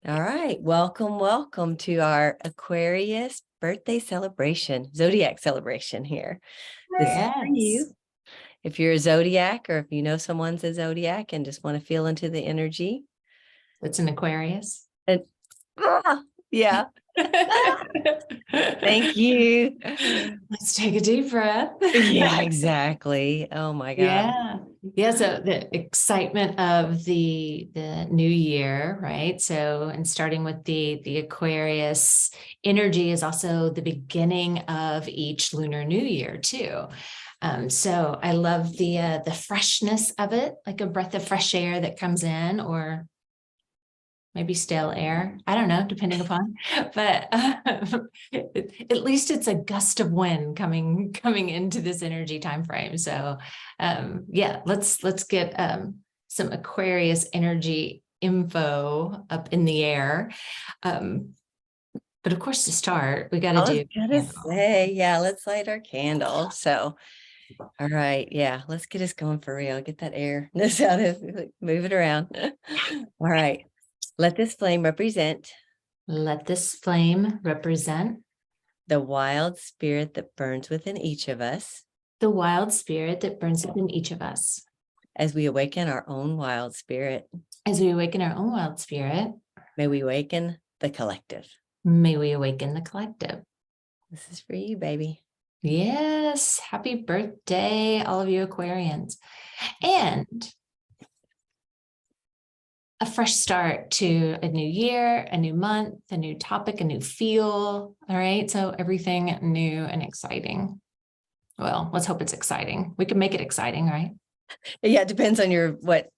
All right. Welcome to our Aquarius birthday celebration, Zodiac celebration here. This is for Yes. you. If you're a Zodiac or if you know someone's a Zodiac and just want to feel into the energy. It's an Aquarius. And yeah, thank you. Let's take a deep breath. Yeah, exactly. Oh my God. Yeah. Yeah. So the excitement of the new year, right? So, and starting with the Aquarius energy is also the beginning of each lunar new year too. So I love the freshness of it, like a breath of fresh air that comes in, or maybe stale air. I don't know, depending upon, but at least it's a gust of wind coming into this energy time frame. So yeah, let's get some Aquarius energy info up in the air. But of course, to start, we got to I was do gonna say, yeah, let's light our candle. So, all right, yeah, let's get us going for real. Get that airness out of move it around. All right. Let this flame represent Let this flame represent the wild spirit that burns within each of us the wild spirit that burns within each of us. as we awaken our own wild spirit. As we awaken our own wild spirit, May we awaken the collective. may we awaken the collective. This is for you, baby. Yes, happy birthday, all of you Aquarians. And a fresh start to a new year, a new month, a new topic, a new feel. All right. So everything new and exciting. Well, let's hope it's exciting. We can make it exciting, right? Yeah, it depends on what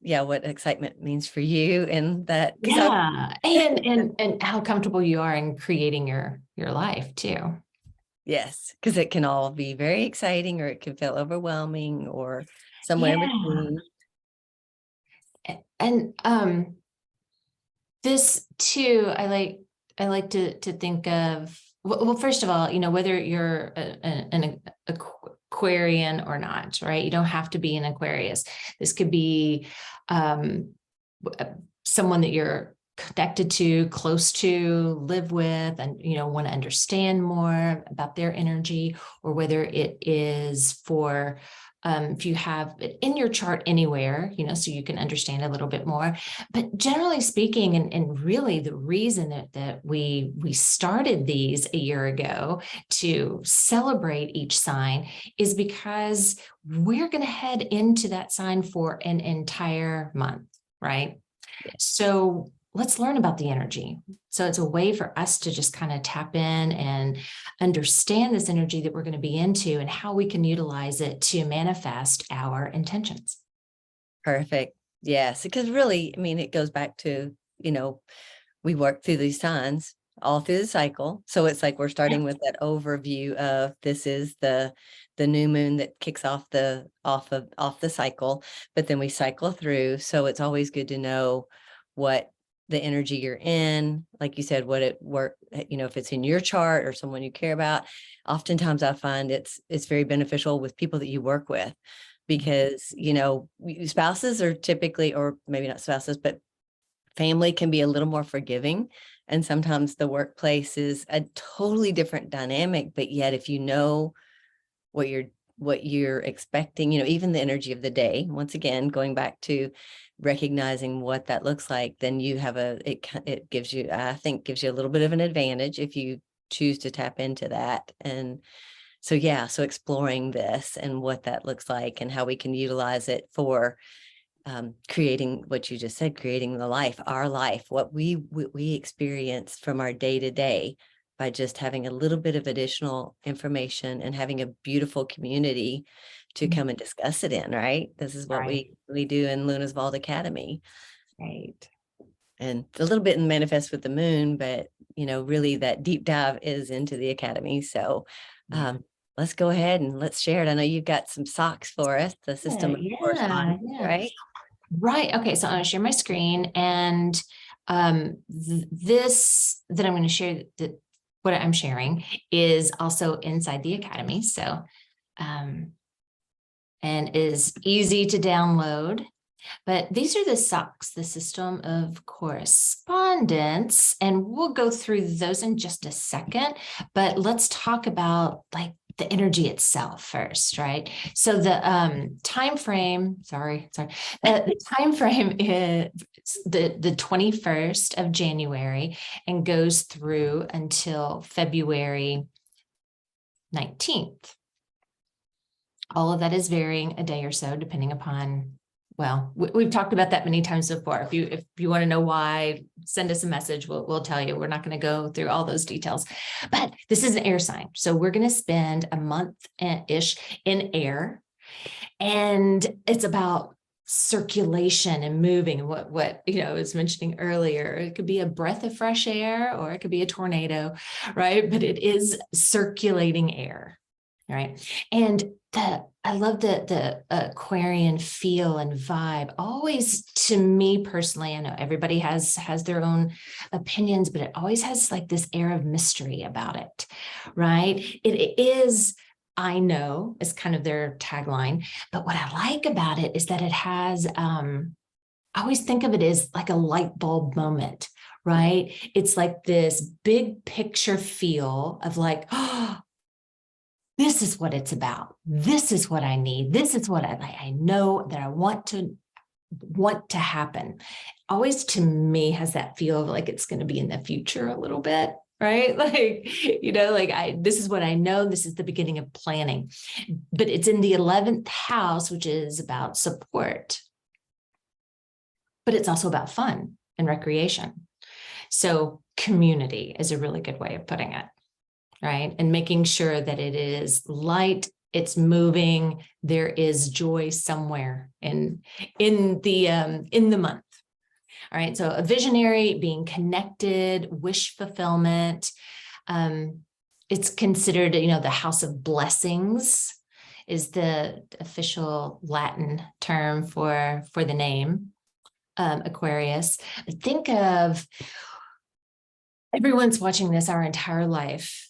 excitement means for you and that. Yeah. And how comfortable you are in creating your life too. Yes, because it can all be very exciting or it can feel overwhelming or somewhere in between. And this too, I like to think of, well, first of all, whether you're an Aquarian or not, right? You don't have to be an Aquarius. This could be someone that you're connected to, close to, live with, and want to understand more about their energy, or whether it is for if you have it in your chart anywhere, so you can understand a little bit more. But generally speaking, and really the reason that we started these a year ago to celebrate each sign is because we're going to head into that sign for an entire month, right? So let's learn about the energy. So it's a way for us to just kind of tap in and understand this energy that we're going to be into and how we can utilize it to manifest our intentions. Perfect. Yes, because really, I mean, it goes back to, we work through these signs all through the cycle. So it's like we're starting with that overview of this is the new moon that kicks off the cycle, but then we cycle through. So it's always good to know what the energy you're in, like you said, what it work, if it's in your chart or someone you care about. Oftentimes I find it's very beneficial with people that you work with, because spouses are typically, or maybe not spouses, but family can be a little more forgiving, and sometimes the workplace is a totally different dynamic. But yet if you know what you're expecting, even the energy of the day, once again going back to recognizing what that looks like, then you have it gives you, I think, gives you a little bit of an advantage if you choose to tap into that. And so so exploring this and what that looks like and how we can utilize it for creating what you just said, creating our life, what we experience from our day to day, by just having a little bit of additional information and having a beautiful community to come and discuss it in, right? This is what we do in Luna's Vault Academy. Right. And a little bit in Manifest with the Moon, but really that deep dive is into the Academy. So let's go ahead and let's share it. I know you've got some socks for us, the system of correspondence, right? Right. Okay. So I'm going to share my screen, and this that I'm going to share, that what I'm sharing is also inside the Academy. So, and is easy to download. But these are the SOCs, the system of correspondence, and we'll go through those in just a second. But let's talk about like the energy itself first, right? So the time frame, the time frame is the 21st of January and goes through until February 19th. All of that is varying a day or so, depending upon, well, we've talked about that many times before. If you want to know why, send us a message. We'll tell you. We're not going to go through all those details, but this is an air sign. So we're going to spend a month-ish in air, and it's about circulation and moving, and what I was mentioning earlier. It could be a breath of fresh air, or it could be a tornado, right? But it is circulating air, right? And I love the Aquarian feel and vibe. Always, to me personally, I know everybody has their own opinions, but it always has like this air of mystery about it, right? It is, I know, is kind of their tagline. But what I like about it is that it has, I always think of it as like a light bulb moment, right? It's like this big picture feel of like, oh, this is what it's about. This is what I need. This is what I know that I want to happen. Always, to me, has that feel of like it's going to be in the future a little bit, right? Like, this is what I know. This is the beginning of planning, but it's in the 11th house, which is about support, but it's also about fun and recreation. So community is a really good way of putting it. Right. And making sure that it is light, it's moving, there is joy somewhere in the month. All right. So a visionary, being connected, wish fulfillment. It's considered, the house of blessings is the official Latin term for the name, Aquarius. Think of, everyone's watching this our entire life.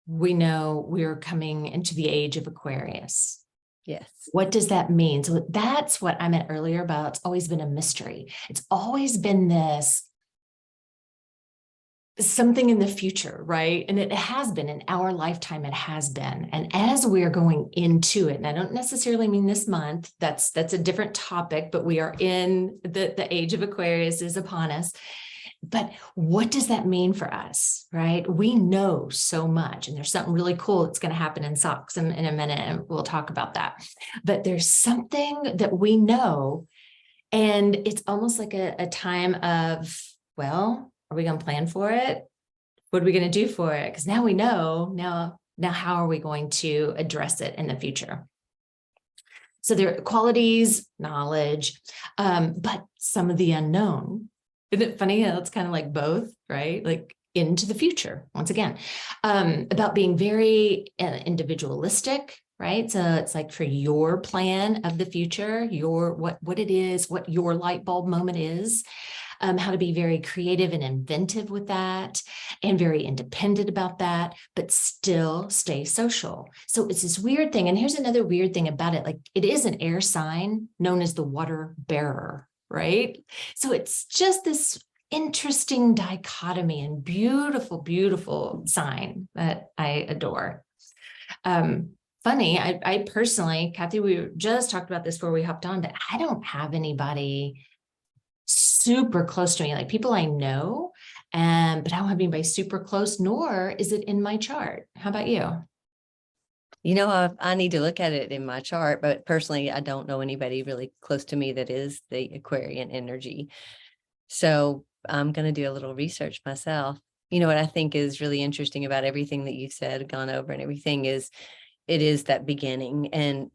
We know we're coming into the age of Aquarius. Yes. What does that mean? So that's what I meant earlier about it's always been a mystery. It's always been this something in the future, right? And it has been in our lifetime, it has been. And as we're going into it, and I don't necessarily mean this month, that's a different topic, but we are in the age of Aquarius is upon us. But what does that mean for us, right? We know so much, and there's something really cool that's going to happen in SOCs in a minute, and we'll talk about that. But there's something that we know, and it's almost like a time of, well, are we going to plan for it? What are we going to do for it? Because now we know, now how are we going to address it in the future? So there are qualities, knowledge, but some of the unknown. Isn't it funny how it's kind of like both, right? Like into the future, once again, about being very individualistic, right? So it's like for your plan of the future, your what it is, what your light bulb moment is, how to be very creative and inventive with that, and very independent about that, but still stay social. So it's this weird thing. And here's another weird thing about it. Like it is an air sign known as the water bearer, right? So it's just this interesting dichotomy and beautiful, beautiful sign that I adore. Funny, I personally, Kathy, we just talked about this before we hopped on, but I don't have anybody super close to me, like people I know, but I don't have anybody super close, nor is it in my chart. How about you? I need to look at it in my chart, but personally, I don't know anybody really close to me that is the Aquarian energy. So I'm going to do a little research myself. What I think is really interesting about everything that you've said, gone over and everything is, it is that beginning, and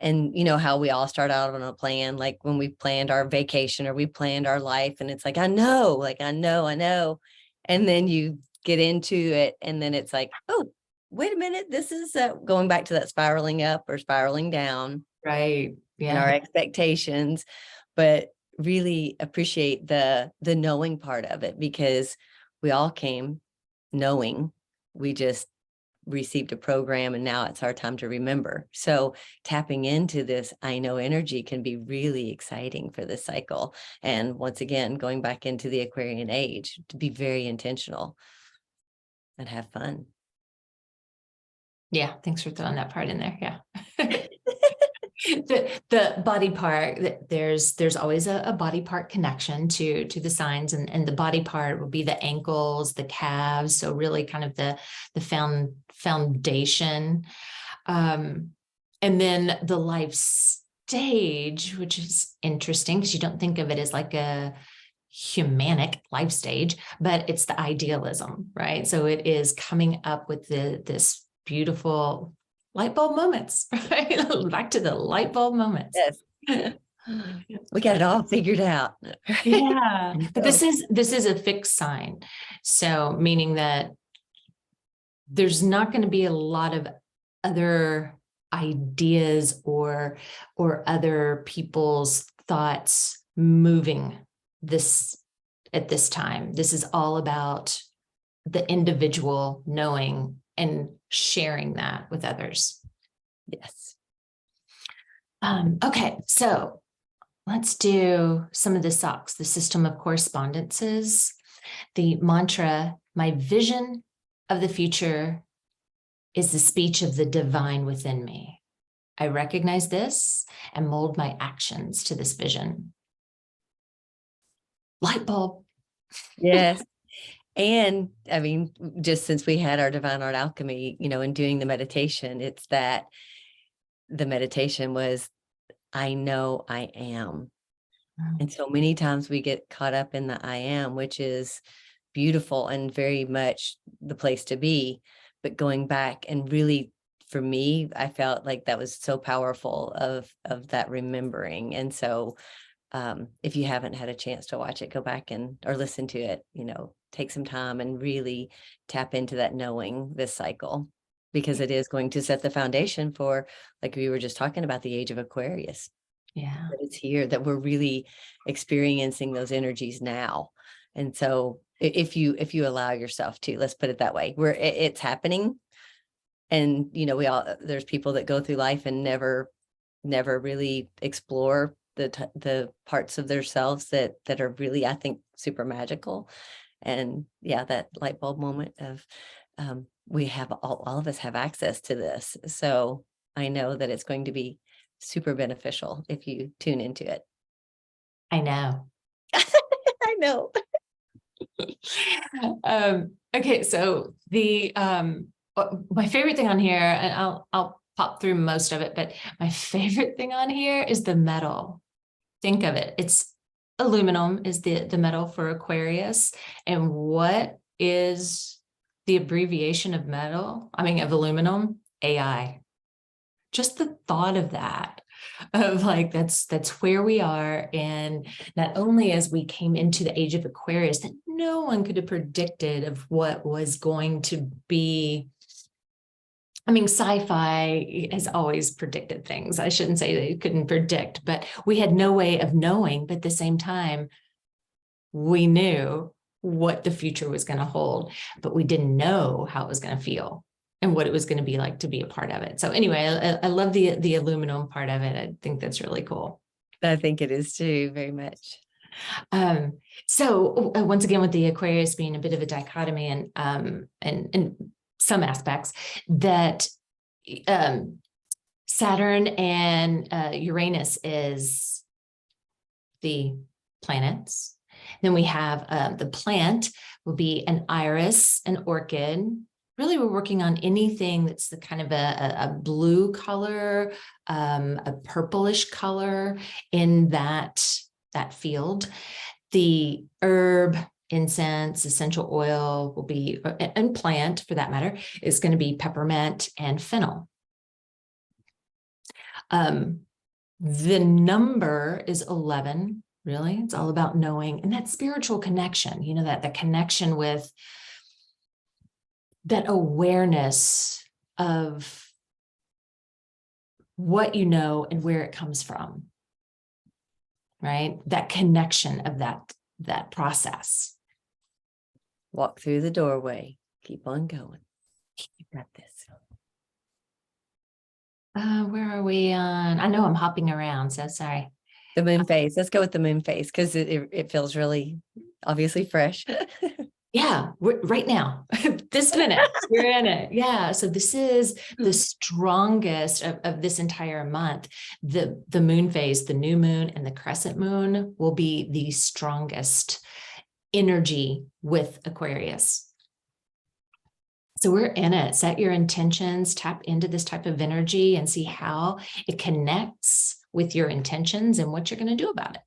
how we all start out on a plan, like when we planned our vacation or we planned our life, and it's like, I know. And then you get into it, and then it's like, oh, wait a minute, this is going back to that spiraling up or spiraling down, right? And our expectations, but really appreciate the knowing part of it, because we all came knowing, we just received a program and now it's our time to remember. So tapping into this I know energy can be really exciting for this cycle. And once again, going back into the Aquarian age, to be very intentional and have fun. Yeah, thanks for throwing that part in there. Yeah. The body part, there's always a body part connection to the signs, and the body part will be the ankles, the calves, so really kind of the foundation. And then the life stage, which is interesting because you don't think of it as like a humanic life stage, but it's the idealism, right? So it is coming up with this beautiful light bulb moments, right? Back to the light bulb moments. Yes. We got it all figured out. Right? Yeah, but this is a fixed sign. So meaning that there's not going to be a lot of other ideas or other people's thoughts moving this at this time. This is all about the individual knowing and sharing that with others. Yes. Okay, so let's do some of the socks, the system of correspondences, the mantra, my vision of the future is the speech of the divine within me. I recognize this and mold my actions to this vision. Light bulb. Yes. And I mean, just since we had our divine art alchemy, in doing the meditation, it's that the meditation was, I know I am. And so many times we get caught up in the I am, which is beautiful and very much the place to be. But going back and really, for me, I felt like that was so powerful of that remembering. And so if you haven't had a chance to watch it, go back or listen to it, take some time and really tap into that knowing this cycle, because it is going to set the foundation for, like we were just talking about, the age of Aquarius. Yeah. That it's here, that we're really experiencing those energies now. And so if you allow yourself to, let's put it that way, it's happening. And, there's people that go through life and never really explore the parts of themselves that are really, I think, super magical. And yeah, that light bulb moment of, we have all of us have access to this. So I know that it's going to be super beneficial if you tune into it. I know. I know. Okay, so the my favorite thing on here, and I'll pop through most of it, but my favorite thing on here is the metal. Think of it. It's aluminum is the metal for Aquarius. And what is the abbreviation of metal? I mean, of aluminum? AI. Just the thought of that, of like, that's where we are. And not only as we came into the age of Aquarius, that no one could have predicted of what was going to be. I mean, sci-fi has always predicted things. I shouldn't say they couldn't predict, but we had no way of knowing. But at the same time, we knew what the future was going to hold, but we didn't know how it was going to feel and what it was going to be like to be a part of it. So anyway, I love the aluminum part of it. I think that's really cool. I think it is too, very much. So once again, with the Aquarius being a bit of a dichotomy and some aspects, that Saturn and Uranus is the planets. Then we have the plant will be an iris, an orchid. Really, we're working on anything that's the kind of a blue color, a purplish color in that field. The herb, incense, essential oil will be, and plant for that matter, is going to be peppermint and fennel. The number is 11. Really, it's all about knowing, and that spiritual connection, that the connection with that awareness of what you know and where it comes from, right? That connection of that process. Walk through the doorway, keep on going. You got this. Where are we on? I know I'm hopping around, so sorry. The moon phase. Let's go with the moon phase because it feels really obviously fresh. Yeah, right now, this minute, we're in it. Yeah. So this is the strongest of this entire month. The moon phase, the new moon and the crescent moon will be the strongest energy with Aquarius. So we're in it. Set your intentions, tap into this type of energy and see how it connects with your intentions and what you're going to do about it.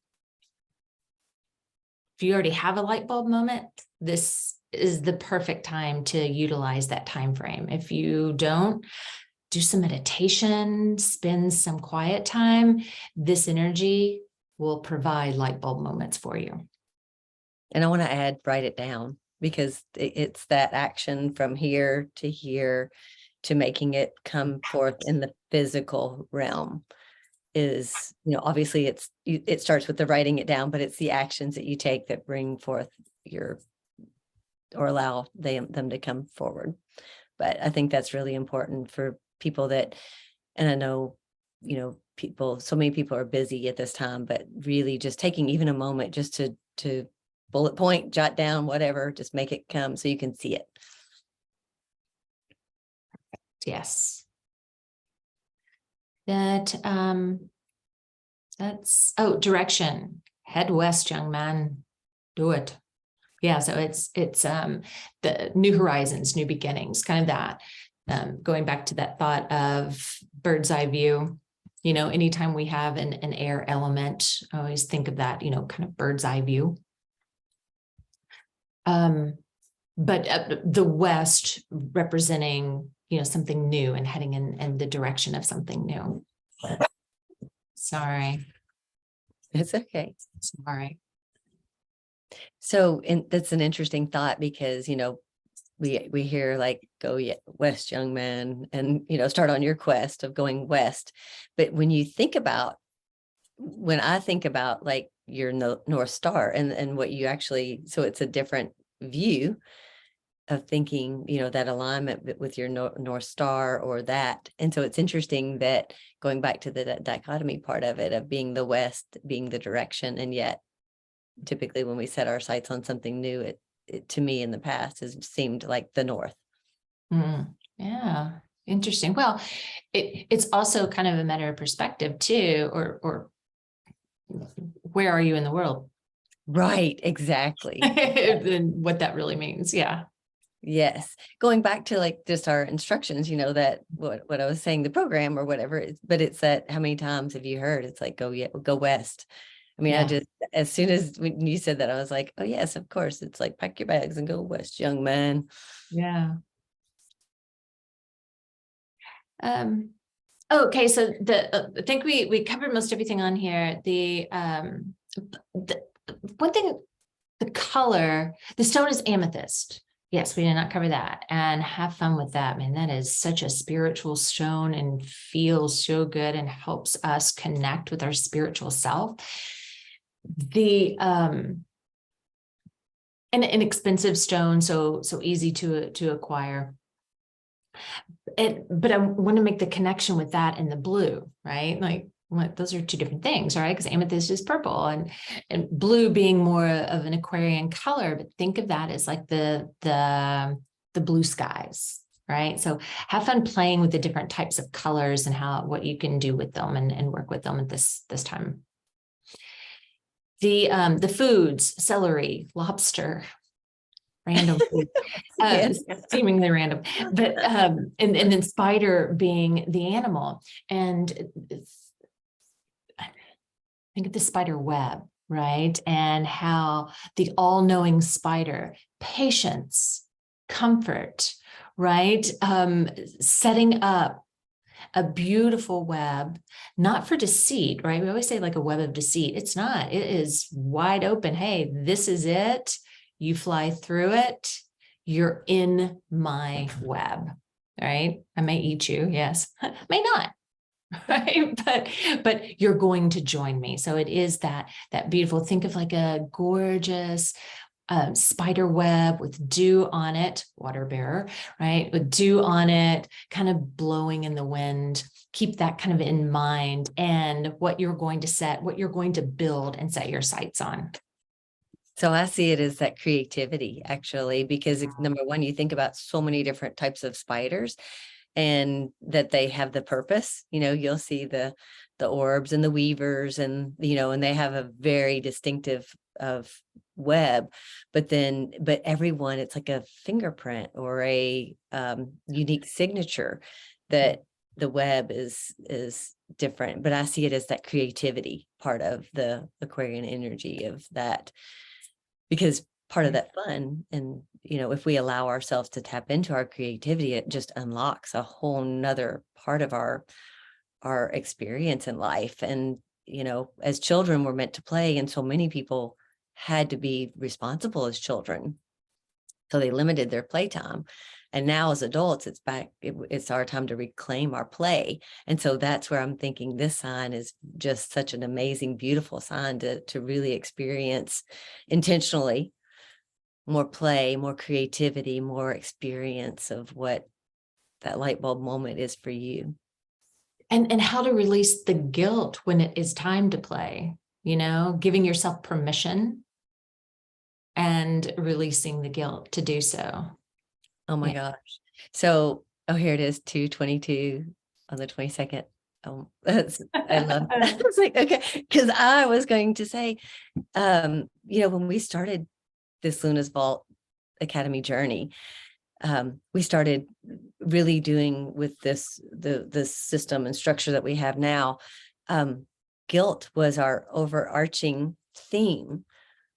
If you already have a light bulb moment, this is the perfect time to utilize that time frame. If you don't, do some meditation, spend some quiet time. This energy will provide light bulb moments for you. And I want to add, write it down, because it's that action from here to making it come forth in the physical realm is, obviously it starts with the writing it down, but it's the actions that you take that bring forth or allow them to come forward. But I think that's really important for people and I know, so many people are busy at this time, but really just taking even a moment just to bullet point, jot down, whatever, just make it come so you can see it. Yes. That's direction. Head west, young man. Do it. Yeah, so it's the new horizons, new beginnings, kind of that. Going back to that thought of bird's eye view, anytime we have an air element, I always think of that, kind of bird's eye view. But the west representing, something new and heading in the direction of something new. Sorry. It's okay. Sorry. So, and that's an interesting thought because, we hear like, go west, young man, and, start on your quest of going west. But when I think about like your North Star and what you actually, so it's a different view of thinking, that alignment with your North Star or that. And so it's interesting that going back to the dichotomy part of it, of being the West, being the direction, and yet typically when we set our sights on something new, it to me in the past has seemed like the North. Yeah, interesting. Well, it's also kind of a matter of perspective too, or where are you in the world? Right, exactly. And what that really means. Yeah. Yes. Going back to like just our instructions, that what I was saying, the program or whatever, but it's that, how many times have you heard it's like, go west. I mean, Yeah. as soon as when you said that, I was like, oh yes, of course. It's like, pack your bags and go west, young man. Yeah. Okay. So I think we covered most everything on here. The one thing, the color, the stone is amethyst. Yes, we did not cover that, and have fun with that, man. That is such a spiritual stone and feels so good and helps us connect with our spiritual self. The an inexpensive stone, so easy to acquire. But I want to make the connection with that and the blue, right? Like, those are two different things, right? Because amethyst is purple and blue being more of an Aquarian color, but think of that as like the blue skies, right? So have fun playing with the different types of colors and what you can do with them and work with them at this time. The foods, celery, lobster, random food, Yes. seemingly random, but and then spider being the animal, and think of the spider web, right? And how the all-knowing spider, patience, comfort, right? Setting up a beautiful web, not for deceit, right? We always say like a web of deceit. It's not. It is wide open. Hey, this is it. You fly through it. You're in my web, right? I may eat you. Yes, may not. Right, but you're going to join me. So it is that beautiful. Think of like a gorgeous spider web with dew on it, water bearer, right? With dew on it, kind of blowing in the wind. Keep that kind of in mind, and what you're going to build and set your sights on. So I see it as that creativity, actually, because number one, you think about so many different types of spiders and that they have the purpose. You'll see the orbs and the weavers, and and they have a very distinctive of web, but everyone, it's like a fingerprint or a unique signature that the web is different. But I see it as that creativity part of the Aquarian energy of that, because part of that fun, and if we allow ourselves to tap into our creativity, it just unlocks a whole nother part of our experience in life. And as children, we're meant to play, and so many people had to be responsible as children, so they limited their playtime. And now as adults, it's our time to reclaim our play. And so that's where I'm thinking this sign is just such an amazing, beautiful sign to really experience intentionally more play, more creativity, more experience of what that light bulb moment is for you. And how to release the guilt when it is time to play, giving yourself permission and releasing the guilt to do so. Oh my gosh. So, here it is, 2/22 on the 22nd. Oh, I love that. It's like, okay, because I was going to say, when we started this Luna's Vault Academy journey, we started really doing with the system and structure that we have now. Guilt was our overarching theme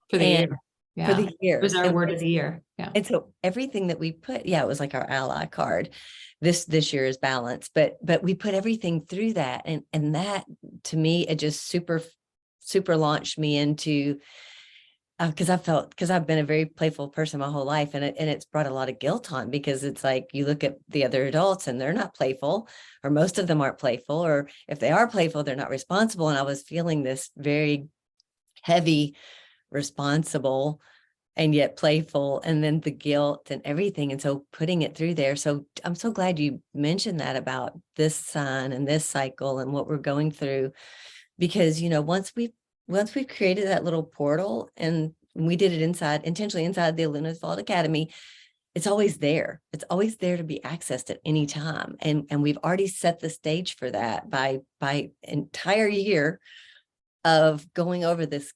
for the year. For the year. It was our word of the year. Yeah. And so everything that we put, it was like our ally card. This year is balance, but we put everything through that. And that, to me, it just super launched me into, because I've been a very playful person my whole life, and it's brought a lot of guilt on, because it's like you look at the other adults and they're not playful, or most of them aren't playful, or if they are playful, they're not responsible. And I was feeling this very heavy, responsible, and yet playful, and then the guilt and everything. And so putting it through there. So I'm so glad you mentioned that about this sign and this cycle and what we're going through, because, once we've created that little portal, and we did it intentionally inside the Luna's Vault Academy, it's always there. It's always there to be accessed at any time. And we've already set the stage for that by entire year of going over this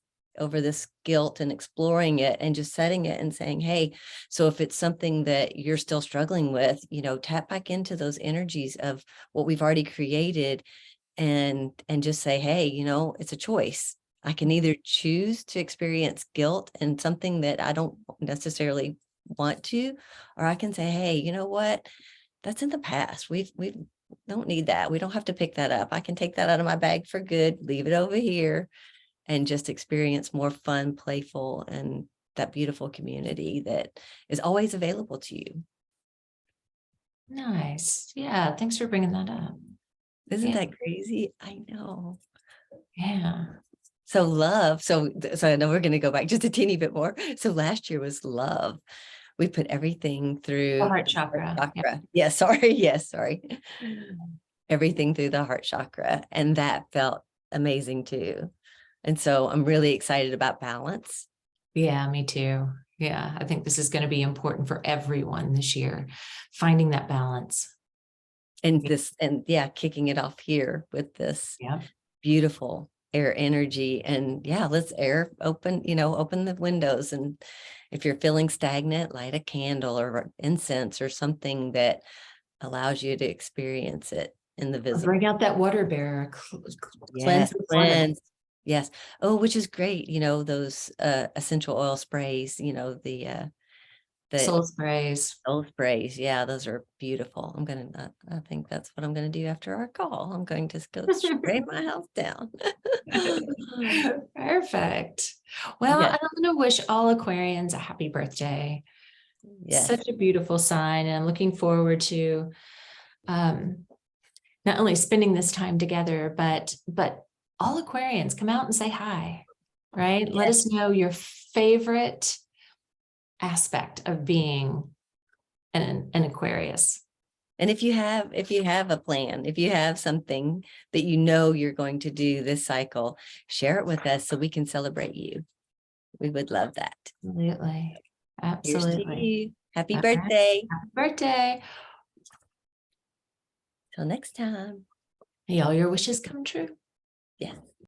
guilt and exploring it and just setting it and saying, hey, so if it's something that you're still struggling with, tap back into those energies of what we've already created, and just say, hey, it's a choice. I can either choose to experience guilt and something that I don't necessarily want to, or I can say, hey, you know what? That's in the past. We don't need that. We don't have to pick that up. I can take that out of my bag for good, leave it over here, and just experience more fun, playful, and that beautiful community that is always available to you. Nice. Yeah. Thanks for bringing that up. Isn't that crazy? I know. Yeah. So love. So I know we're going to go back just a teeny bit more. So last year was love. We put everything through the heart chakra. Yeah. Sorry. Everything through the heart chakra. And that felt amazing too. And so I'm really excited about balance. Yeah, me too. Yeah, I think this is going to be important for everyone this year, finding that balance. And kicking it off here with this beautiful air energy. And let's open the windows. And if you're feeling stagnant, light a candle or incense or something that allows you to experience it in the visible. Bring out that water bearer. Cleanse. Yes. Oh, which is great. Those essential oil sprays, the soul sprays. Soul sprays. Yeah, those are beautiful. I think that's what I'm going to do after our call. I'm going to go spray my house down. Perfect. Well, I'm going to wish all Aquarians a happy birthday. Yes. Such a beautiful sign. And I'm looking forward to not only spending this time together, but all Aquarians, come out and say hi, right? Yes. Let us know your favorite aspect of being an Aquarius. And if you have a plan, if you have something that you know you're going to do this cycle, share it with us so we can celebrate you. We would love that. Absolutely. Here's to Absolutely. you. Happy All right. birthday. Happy birthday. Till next time. May all your wishes come true. Yes.